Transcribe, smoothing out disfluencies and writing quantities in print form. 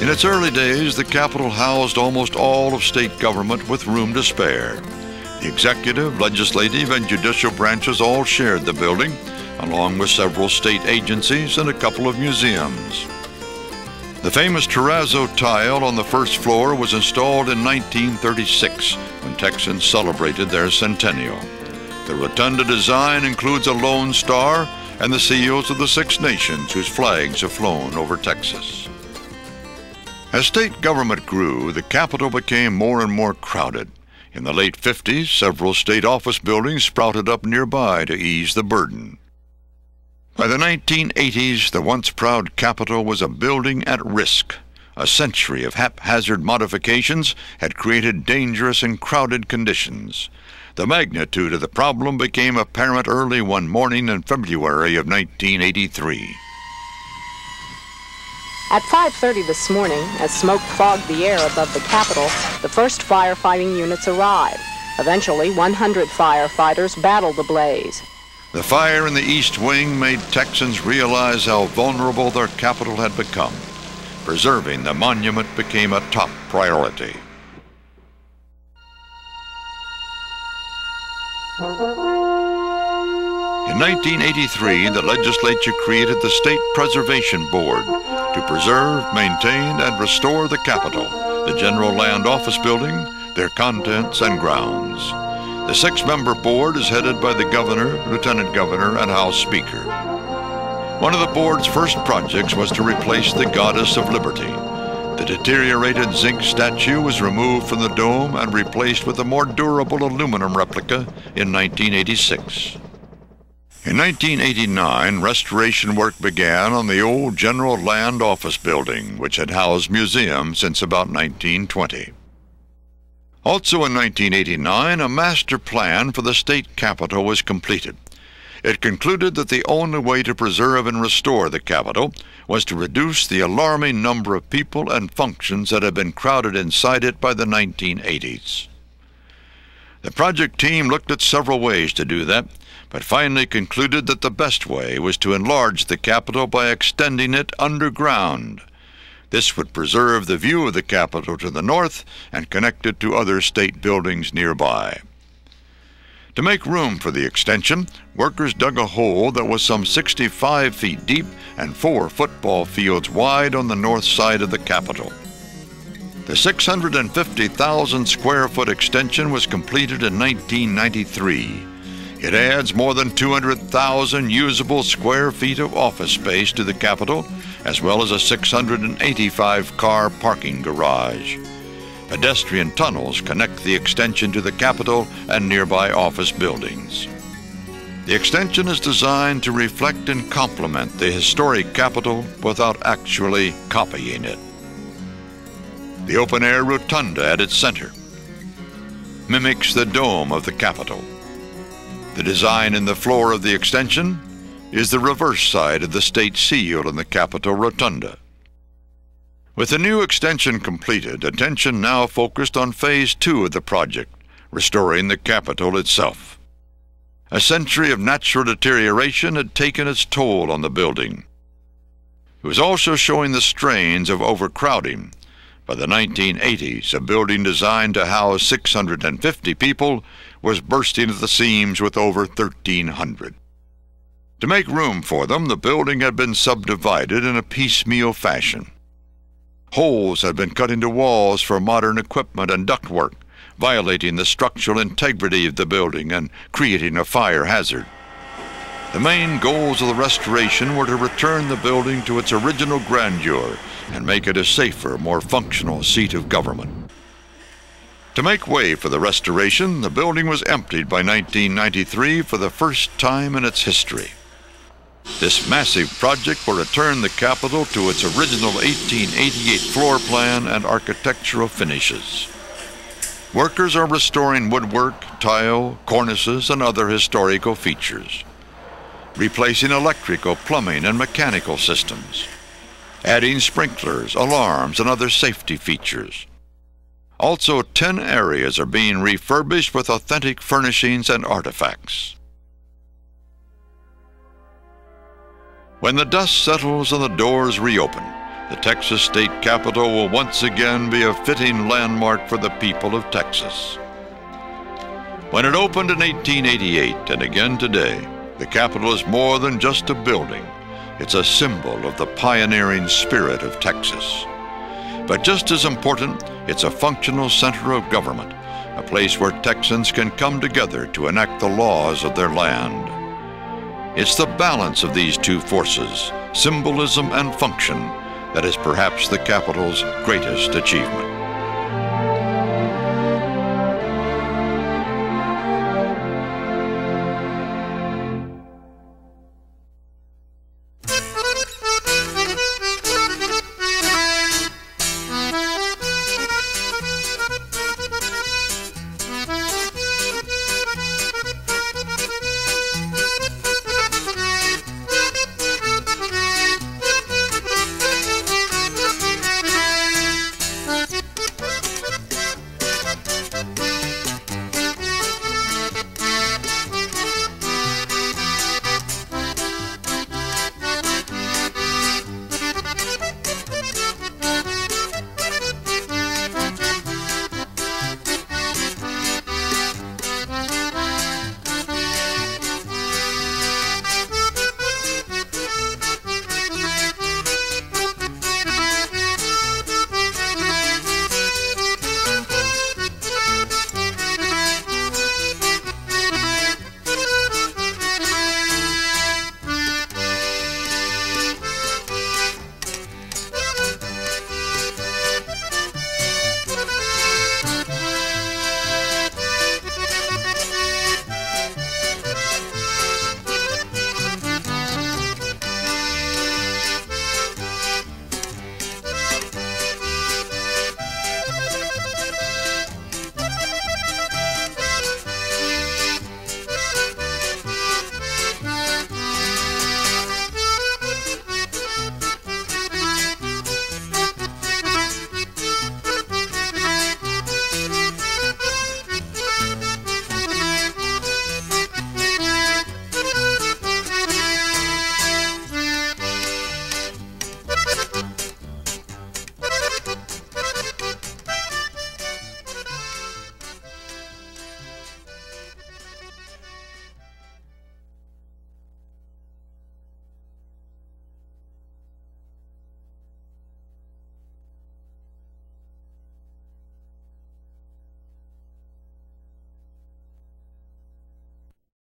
In its early days, the Capitol housed almost all of state government with room to spare. The executive, legislative, and judicial branches all shared the building, along with several state agencies and a couple of museums. The famous terrazzo tile on the first floor was installed in 1936 when Texans celebrated their centennial. The rotunda design includes a Lone Star and the seals of the Six Nations whose flags have flown over Texas. As state government grew, the Capitol became more and more crowded. In the late 50s, several state office buildings sprouted up nearby to ease the burden. By the 1980s, the once proud Capitol was a building at risk. A century of haphazard modifications had created dangerous and crowded conditions. The magnitude of the problem became apparent early one morning in February of 1983. At 5:30 this morning, as smoke fogged the air above the Capitol, the first firefighting units arrived. Eventually, 100 firefighters battled the blaze. The fire in the East Wing made Texans realize how vulnerable their capital had become. Preserving the monument became a top priority. In 1983, the legislature created the State Preservation Board to preserve, maintain, and restore the Capitol, the General Land Office Building, their contents, and grounds. The six-member board is headed by the Governor, Lieutenant Governor, and House Speaker. One of the board's first projects was to replace the Goddess of Liberty. The deteriorated zinc statue was removed from the dome and replaced with a more durable aluminum replica in 1986. In 1989, restoration work began on the old General Land Office Building, which had housed museums since about 1920. Also in 1989, a master plan for the state capitol was completed. It concluded that the only way to preserve and restore the Capitol was to reduce the alarming number of people and functions that had been crowded inside it by the 1980s. The project team looked at several ways to do that, but finally concluded that the best way was to enlarge the Capitol by extending it underground. This would preserve the view of the Capitol to the north and connect it to other state buildings nearby. To make room for the extension, workers dug a hole that was some 65 feet deep and 4 football fields wide on the north side of the Capitol. The 650,000 square foot extension was completed in 1993. It adds more than 200,000 usable square feet of office space to the Capitol, as well as a 685-car parking garage. Pedestrian tunnels connect the extension to the Capitol and nearby office buildings. The extension is designed to reflect and complement the historic Capitol without actually copying it. The open-air rotunda at its center mimics the dome of the Capitol. The design in the floor of the extension is the reverse side of the state seal in the Capitol rotunda. With the new extension completed, attention now focused on Phase 2 of the project, restoring the Capitol itself. A century of natural deterioration had taken its toll on the building. It was also showing the strains of overcrowding. By the 1980s, a building designed to house 650 people was bursting at the seams with over 1,300. To make room for them, the building had been subdivided in a piecemeal fashion. Holes had been cut into walls for modern equipment and ductwork, violating the structural integrity of the building and creating a fire hazard. The main goals of the restoration were to return the building to its original grandeur and make it a safer, more functional seat of government. To make way for the restoration, the building was emptied by 1993 for the first time in its history. This massive project will return the Capitol to its original 1888 floor plan and architectural finishes. Workers are restoring woodwork, tile, cornices, and other historical features, replacing electrical, plumbing, and mechanical systems, adding sprinklers, alarms, and other safety features. Also, 10 areas are being refurbished with authentic furnishings and artifacts. When the dust settles and the doors reopen, the Texas State Capitol will once again be a fitting landmark for the people of Texas. When it opened in 1888 and again today, the Capitol is more than just a building. It's a symbol of the pioneering spirit of Texas. But just as important, it's a functional center of government, a place where Texans can come together to enact the laws of their land. It's the balance of these two forces, symbolism and function, that is perhaps the Capitol's greatest achievement.